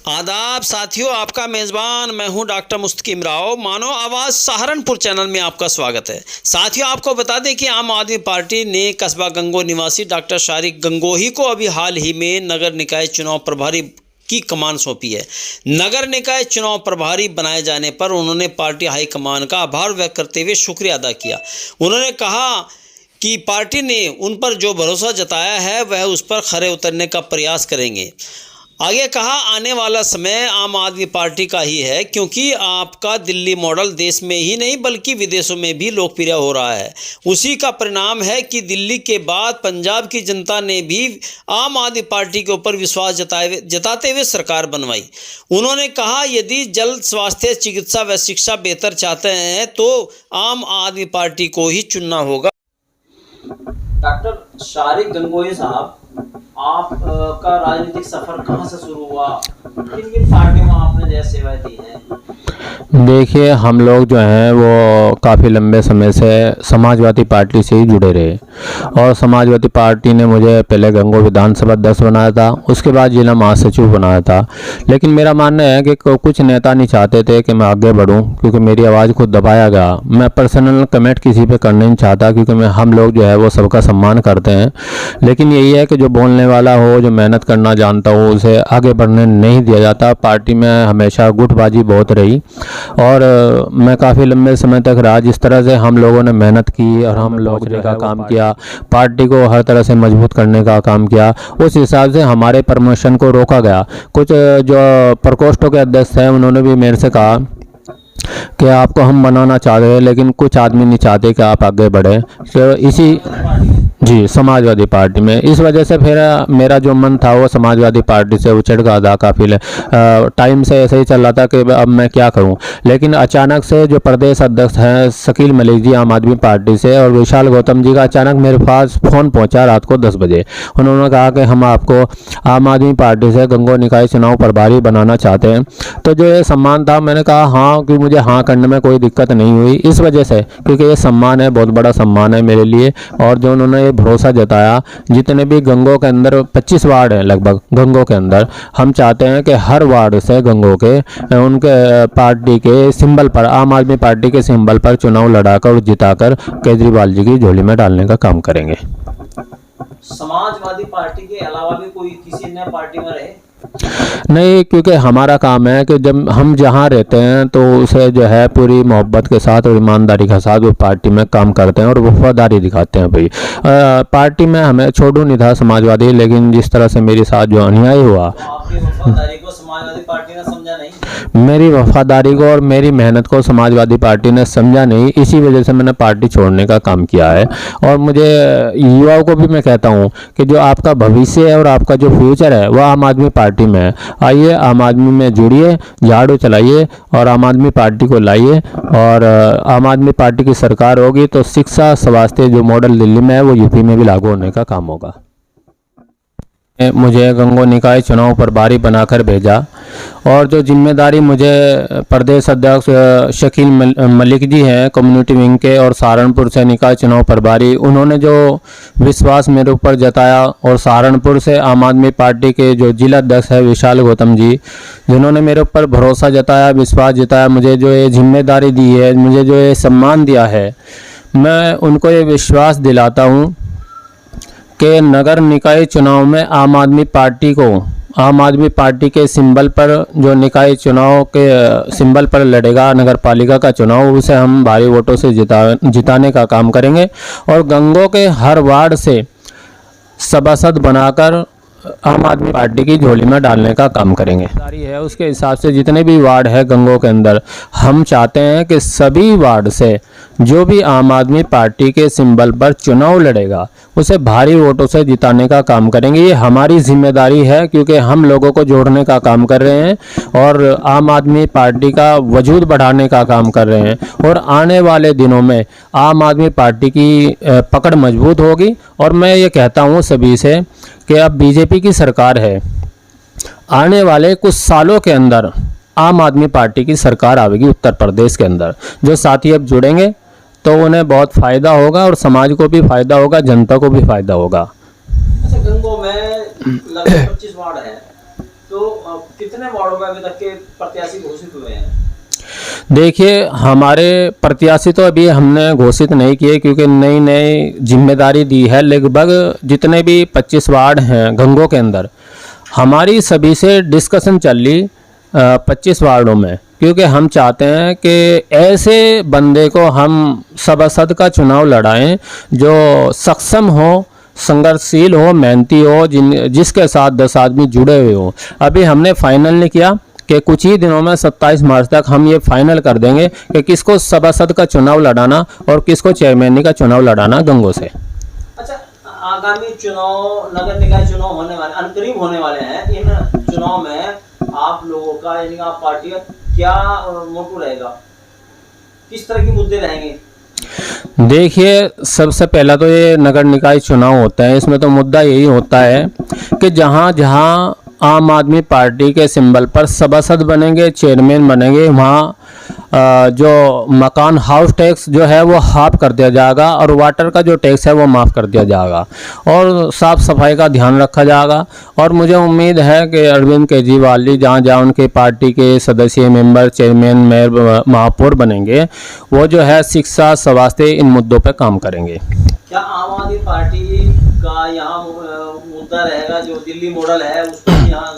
आदाब साथियों, आपका मेज़बान मैं हूं डॉक्टर मुस्तकीम राव। मानो आवाज़ सहारनपुर चैनल में आपका स्वागत है। साथियों, आपको बता दें कि आम आदमी पार्टी ने कस्बा गंगो निवासी डॉक्टर शारिक गंगोही को अभी हाल ही में नगर निकाय चुनाव प्रभारी की कमान सौंपी है। नगर निकाय चुनाव प्रभारी बनाए जाने पर उन्होंने पार्टी हाईकमान का आभार व्यक्त करते हुए शुक्रिया अदा किया। उन्होंने कहा कि पार्टी ने उन पर जो भरोसा जताया है वह उस पर खरे उतरने का प्रयास करेंगे। आगे कहा, आने वाला समय आम आदमी पार्टी का ही है, क्योंकि आपका दिल्ली मॉडल देश में ही नहीं बल्कि विदेशों में भी लोकप्रिय हो रहा है। उसी का परिणाम है कि दिल्ली के बाद पंजाब की जनता ने भी आम आदमी पार्टी के ऊपर विश्वास जताते हुए सरकार बनवाई। उन्होंने कहा, यदि जल्द स्वास्थ्य, चिकित्सा व शिक्षा बेहतर चाहते हैं तो आम आदमी पार्टी को ही चुनना होगा। डॉक्टर शारिक गंगोही साहब, आपका राजनीतिक सफर कहां से शुरू हुआ, किन किन पार्टियों में आपने जय सेवाएं दी हैं? देखिए, हम लोग जो हैं वो काफ़ी लंबे समय से समाजवादी पार्टी से ही जुड़े रहे और समाजवादी पार्टी ने मुझे पहले गंगो विधानसभा अध्यक्ष बनाया था, उसके बाद जिला महासचिव बनाया था। लेकिन मेरा मानना है कि कुछ नेता नहीं चाहते थे कि मैं आगे बढ़ूं, क्योंकि मेरी आवाज़ को दबाया गया। मैं पर्सनल कमेंट किसी पे करना नहीं चाहता, क्योंकि हम लोग जो है वो सबका सम्मान करते हैं। लेकिन यही है कि जो बोलने वाला हो, जो मेहनत करना जानता हो, उसे आगे बढ़ने नहीं दिया जाता। पार्टी में हमेशा गुटबाजी बहुत रही और मैं काफ़ी लंबे समय तक रहा। जिस तरह से हम लोगों ने मेहनत की और हम लोग जो का काम किया, पार्टी को हर तरह से मजबूत करने का काम किया, उस हिसाब से हमारे प्रमोशन को रोका गया। कुछ जो प्रकोष्ठों के अध्यक्ष हैं उन्होंने भी मेरे से कहा कि आपको हम बनाना चाहते हैं, लेकिन कुछ आदमी नहीं चाहते कि आप आगे बढ़ें। तो इसी जी समाजवादी पार्टी में इस वजह से फिर मेरा जो मन था वो समाजवादी पार्टी से उछड़ गया था। काफ़ी टाइम से ऐसे ही चल रहा था कि अब मैं क्या करूं। लेकिन अचानक से जो प्रदेश अध्यक्ष हैं शकील मलिक जी आम आदमी पार्टी से और विशाल गौतम जी का अचानक मेरे पास फ़ोन पहुंचा रात को 10 बजे। उन्होंने कहा कि हम आपको आम आदमी पार्टी से गंगो निकाय चुनाव प्रभारी बनाना चाहते हैं। तो जो ये सम्मान था, मैंने कहा हाँ, कि मुझे हाँ करने में कोई दिक्कत नहीं हुई इस वजह से, क्योंकि ये सम्मान है, बहुत बड़ा सम्मान है मेरे लिए। और जो उन्होंने भरोसा जताया, जितने भी गंगो के अंदर 25 वार्ड हैं लगभग गंगो के अंदर, हम चाहते हैं कि हर वार्ड से गंगो के उनके पार्टी के सिंबल पर, आम आदमी पार्टी के सिंबल पर चुनाव लड़ाकर और जिताकर केजरीवाल जी की झोली में डालने का काम करेंगे। समाजवादी पार्टी के अलावा भी कोई किसी अन्य पार्टी में रहे? नहीं, क्योंकि हमारा काम है कि जब हम जहाँ रहते हैं तो उसे जो है पूरी मोहब्बत के साथ और ईमानदारी के साथ वो पार्टी में काम करते हैं और वफादारी दिखाते हैं। भाई पार्टी में हमें छोड़ू नहीं था समाजवादी, लेकिन जिस तरह से मेरे साथ जो अन्याय हुआ, आपकी वफादारी को समाजवादी पार्टी ने समझा नहीं? मेरी वफादारी को और मेरी मेहनत को समाजवादी पार्टी ने समझा नहीं। इसी वजह से मैंने पार्टी छोड़ने का काम किया है। और मुझे युवाओं को भी मैं कहता हूँ कि जो आपका भविष्य है और आपका जो फ्यूचर है वह आम आदमी पार्टी में है। आइए आम आदमी में जुड़िए, झाड़ू चलाइए और आम आदमी पार्टी को लाइए। और आम आदमी पार्टी की सरकार होगी तो शिक्षा, स्वास्थ्य जो मॉडल दिल्ली में है वो यूपी में भी लागू होने का काम होगा। मुझे गंगो निकाय चुनाव प्रभारी बनाकर भेजा और जो जिम्मेदारी मुझे प्रदेश अध्यक्ष शकील मलिक जी हैं कम्युनिटी विंग के और सहारनपुर से निकाय चुनाव प्रभारी, उन्होंने जो विश्वास मेरे ऊपर जताया, और सहारनपुर से आम आदमी पार्टी के जो जिला अध्यक्ष है विशाल गौतम जी, जिन्होंने मेरे ऊपर भरोसा जताया, विश्वास जताया, मुझे जो ये जिम्मेदारी दी है, मुझे जो ये सम्मान दिया है, मैं उनको ये विश्वास दिलाता हूँ कि नगर निकाय चुनाव में आम आदमी पार्टी को, आम आदमी पार्टी के सिंबल पर, जो निकाय चुनाव के सिंबल पर लड़ेगा नगर पालिका का चुनाव, उसे हम भारी वोटों से जिताने का काम करेंगे और गंगो के हर वार्ड से सभासद बनाकर आम आदमी पार्टी की झोली में डालने का काम करेंगे। है उसके हिसाब से जितने भी वार्ड है गंगो के अंदर, हम चाहते हैं कि सभी वार्ड से जो भी आम आदमी पार्टी के सिंबल पर चुनाव लड़ेगा उसे भारी वोटों से जिताने का काम करेंगे। ये हमारी जिम्मेदारी है, क्योंकि हम लोगों को जोड़ने का काम कर रहे हैं और आम आदमी पार्टी का वजूद बढ़ाने का काम कर रहे हैं। और आने वाले दिनों में आम आदमी पार्टी की पकड़ मजबूत होगी। और मैं ये कहता हूँ सभी से कि अब बीजेपी की सरकार है, आने वाले कुछ सालों के अंदर आम आदमी पार्टी की सरकार आएगी उत्तर प्रदेश के अंदर। जो साथी अब जुड़ेंगे तो उन्हें बहुत फ़ायदा होगा और समाज को भी फ़ायदा होगा, जनता को भी फ़ायदा होगा। अच्छा, गंगो में लगभग 25 वार्ड है, तो कितने वार्डों में अभी तक के प्रत्याशी घोषित हुए हैं? देखिए, हमारे प्रत्याशी तो अभी हमने घोषित नहीं किए क्योंकि नई नई जिम्मेदारी दी है। लगभग जितने भी 25 वार्ड हैं गंगों के अंदर, हमारी सभी से डिस्कशन चल रही 25 वार्डों में, क्योंकि हम चाहते हैं कि ऐसे बंदे को हम सभासद का चुनाव लड़ाएं जो सक्षम हो, संघर्षशील हो, मेहनती हो, जिसके साथ 10 आदमी जुड़े हुए हो। अभी हमने फाइनल नहीं किया कि कुछ ही दिनों में 27 मार्च तक हम ये फाइनल कर देंगे कि किसको सभासद का चुनाव लड़ाना और किसको चेयरमैन का चुनाव लड़ाना गंगों से। अच्छा, आगामी चुनाव, नगर निकाय चुनाव होने वाले, अनकरीब होने वाले हैं, इन चुनाव में आप लोगों का, यानी आप पार्टी का क्या मोटो रहेगा, किस तरह के मुद्दे रहेंगे? देखिए, सबसे पहला तो ये नगर निकाय चुनाव होता है, इसमें तो मुद्दा यही होता है कि जहाँ जहाँ आम आदमी पार्टी के सिंबल पर सभासद बनेंगे, चेयरमैन बनेंगे, वहाँ जो मकान हाउस टैक्स जो है वो हाफ कर दिया जाएगा और वाटर का जो टैक्स है वो माफ़ कर दिया जाएगा और साफ़ सफाई का ध्यान रखा जाएगा। और मुझे उम्मीद है कि अरविंद केजरीवाल जी जहाँ जहाँ उनके पार्टी के सदस्य, मेंबर, चेयरमैन, मेयर, महापौर बनेंगे, वो जो है शिक्षा, स्वास्थ्य, इन मुद्दों पर काम करेंगे। क्या आम आदमी पार्टी का यहाँ मुद्दा रहेगा जो दिल्ली मॉडल है, उसको यहाँ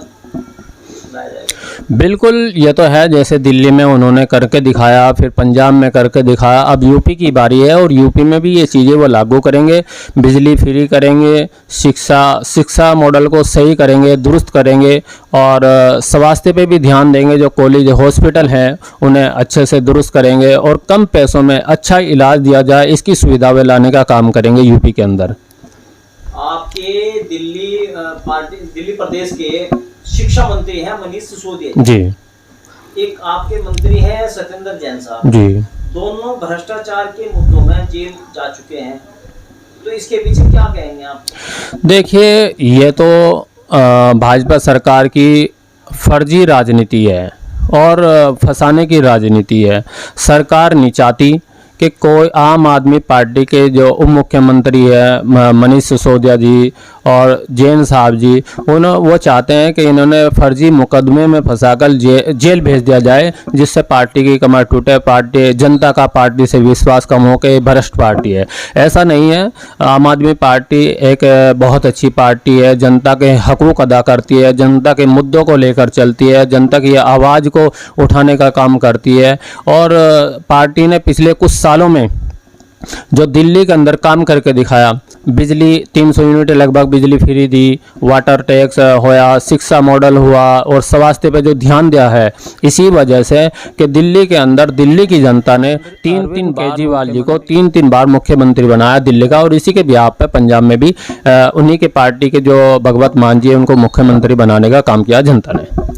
लाया जाएगा? बिल्कुल, ये तो है, जैसे दिल्ली में उन्होंने करके दिखाया, फिर पंजाब में करके दिखाया, अब यूपी की बारी है और यूपी में भी ये चीज़ें वो लागू करेंगे। बिजली फ्री करेंगे, शिक्षा मॉडल को सही करेंगे, दुरुस्त करेंगे और स्वास्थ्य पे भी ध्यान देंगे। जो कॉलेज, हॉस्पिटल हैं उन्हें अच्छे से दुरुस्त करेंगे और कम पैसों में अच्छा इलाज दिया जाए, इसकी सुविधा वे लाने का काम करेंगे यूपी के अंदर। आपके दिल्ली प्रदेश के शिक्षा मंत्री हैं मनीष सिसोदिया जी, एक आपके मंत्री हैं सत्येंद्र जैन साहब जी। दोनों भ्रष्टाचार के मुद्दों में जेल जा चुके हैं, तो इसके पीछे क्या कहेंगे आप? देखिए, ये तो भाजपा सरकार की फर्जी राजनीति है और फंसाने की राजनीति है। सरकार नहीं चाहती कि कोई आम आदमी पार्टी के जो उप मुख्यमंत्री है मनीष सिसोदिया जी और जैन साहब जी, वो चाहते हैं कि इन्होंने फर्जी मुकदमे में फंसाकर जेल भेज दिया जाए, जिससे पार्टी की कमर टूटे, पार्टी जनता का पार्टी से विश्वास कम हो के भ्रष्ट पार्टी है। ऐसा नहीं है, आम आदमी पार्टी एक बहुत अच्छी पार्टी है, जनता के हकूक़ अदा करती है, जनता के मुद्दों को लेकर चलती है, जनता की आवाज़ को उठाने का काम करती है। और पार्टी ने पिछले कुछ सालों में जो दिल्ली के अंदर काम करके दिखाया, बिजली 300 यूनिट लगभग बिजली फ्री दी, वाटर टैक्स होया, शिक्षा मॉडल हुआ और स्वास्थ्य पे जो ध्यान दिया है, इसी वजह से कि दिल्ली के अंदर दिल्ली की जनता ने तीन केजरीवाल जी को 3 बार मुख्यमंत्री बनाया दिल्ली का, और इसी के बिहार पे पंजाब में भी उन्हीं के पार्टी के जो भगवत मान जी है उनको मुख्यमंत्री बनाने का काम किया जनता ने।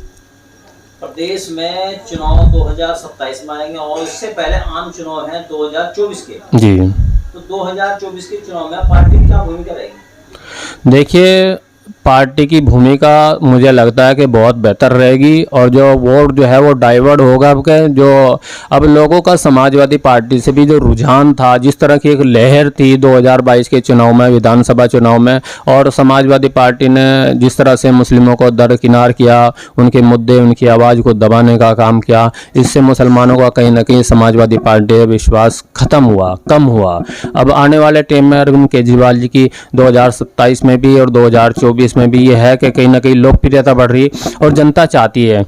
प्रदेश में चुनाव 2027 में आएंगे और इससे पहले आम चुनाव हैं 2024 के। जी, तो 2024 के चुनाव में पार्टी की क्या भूमिका रहेगी? देखिए, पार्टी की भूमिका मुझे लगता है कि बहुत बेहतर रहेगी और जो वोट जो है वो डाइवर्ट होगा। जो अब लोगों का समाजवादी पार्टी से भी जो रुझान था, जिस तरह की एक लहर थी 2022 के चुनाव में, विधानसभा चुनाव में, और समाजवादी पार्टी ने जिस तरह से मुस्लिमों को दरकिनार किया, उनके मुद्दे, उनकी आवाज़ को दबाने का काम किया, इससे मुसलमानों का कहीं ना कहीं समाजवादी पार्टी का विश्वास ख़त्म हुआ, कम हुआ। अब आने वाले टाइम में अरविंद केजरीवाल जी की 2027 में भी और 2024 में भी ये है कि कहीं ना कहीं लोकप्रियता बढ़ रही और जनता चाहती है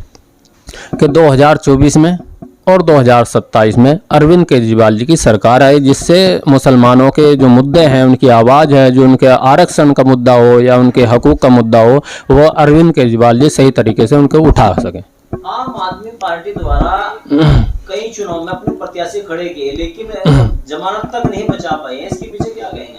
कि 2024 में और 2027 में अरविंद केजरीवाल जी की सरकार आए, जिससे मुसलमानों के जो मुद्दे हैं, उनकी आवाज़ है, जो उनके आरक्षण का मुद्दा हो या उनके हकूक़ का मुद्दा हो, वो अरविंद केजरीवाल जी सही तरीके से उनको उठा सकें। आम आदमी पार्टी द्वारा कई चुनाव में अपने प्रत्याशी खड़े किए, लेकिन जमानत तक नहीं बचा पाए हैं, इसके पीछे क्या कहेंगे?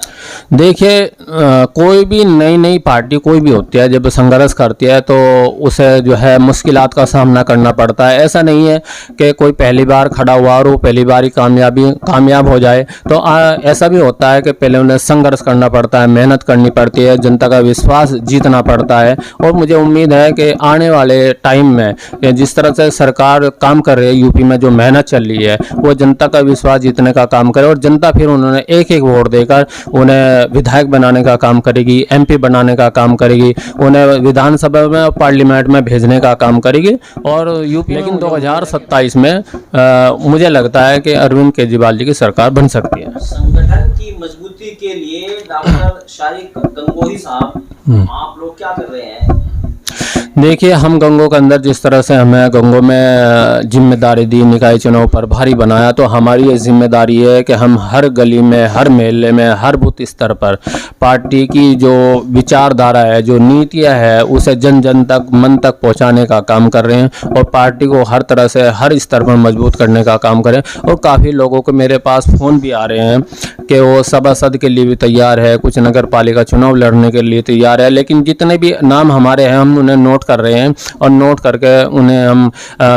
देखिए, कोई भी नई पार्टी कोई भी होती है, जब संघर्ष करती है तो उसे जो है मुश्किलात का सामना करना पड़ता है। ऐसा नहीं है कि कोई पहली बार खड़ा हुआ और वो पहली बार ही कामयाब हो जाए। तो ऐसा भी होता है कि पहले उन्हें संघर्ष करना पड़ता है, मेहनत करनी पड़ती है, जनता का विश्वास जीतना पड़ता है। और मुझे उम्मीद है कि आने वाले टाइम में जिस तरह से सरकार काम कर रही है, यूपी में जो मेहनत चल रही है, वो जनता का विश्वास जीतने का काम करे और जनता फिर उन्होंने एक वोट देकर उन्हें उन्हें विधायक बनाने का काम करेगी, MP बनाने का काम करेगी, उन्हें विधानसभा में और पार्लियामेंट में भेजने का काम करेगी। और यूपी लेकिन 2027 में मुझे लगता है कि अरविंद केजरीवाल जी की सरकार बन सकती है। संगठन की मजबूती के लिए डॉक्टर शारिक गंगोही साहब, आप लोग क्या कर रहे हैं? देखिए, हम गंगों के अंदर जिस तरह से हमें गंगों में जिम्मेदारी दी, निकाय चुनाव प्रभारी बनाया, तो हमारी ये जिम्मेदारी है कि हम हर गली में, हर मोहल्ले में, हर बूथ स्तर पर पार्टी की जो विचारधारा है, जो नीतियां है, उसे जन जन तक, मन तक पहुंचाने का काम कर रहे हैं और पार्टी को हर तरह से हर स्तर पर मजबूत करने का काम करें। और काफ़ी लोगों को मेरे पास फ़ोन भी आ रहे हैं कि वो सभासद के लिए भी तैयार है, कुछ नगर पालिका चुनाव लड़ने के लिए तैयार है, लेकिन जितने भी नाम हमारे हैं हम उन्हें नोट कर रहे हैं और नोट करके उन्हें हम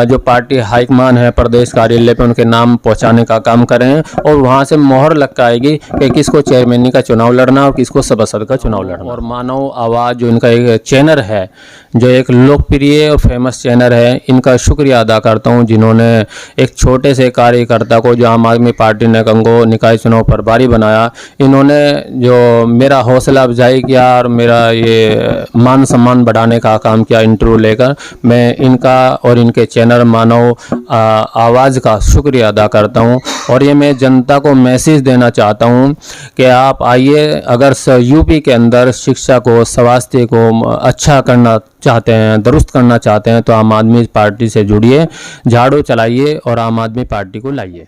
जो पार्टी हाईकमान है प्रदेश कार्यालय पे उनके नाम पहुंचाने का काम कर रहे हैं और वहां से मोहर लग के आएगी कि किसको चेयरमैनी का चुनाव लड़ना और किसको सभासद का चुनाव लड़ना। और मानव आवाज़ जो इनका एक चैनल है, जो एक लोकप्रिय और फेमस चैनल है, इनका शुक्रिया अदा करता हूँ जिन्होंने एक छोटे से कार्यकर्ता को जो आम आदमी पार्टी ने गंगो निकाय चुनाव प्रभारी बनाया, इन्होंने जो मेरा हौसला अफजाई किया और मेरा ये मान सम्मान बढ़ाने का काम किया इंटरव्यू लेकर। मैं इनका और इनके चैनल मानव आवाज़ का शुक्रिया अदा करता हूं और ये मैं जनता को मैसेज देना चाहता हूं कि आप आइए, अगर यूपी के अंदर शिक्षा को, स्वास्थ्य को अच्छा करना चाहते हैं, दुरुस्त करना चाहते हैं, तो आम आदमी पार्टी से जुड़िए, झाड़ू चलाइए और आम आदमी पार्टी को लाइए।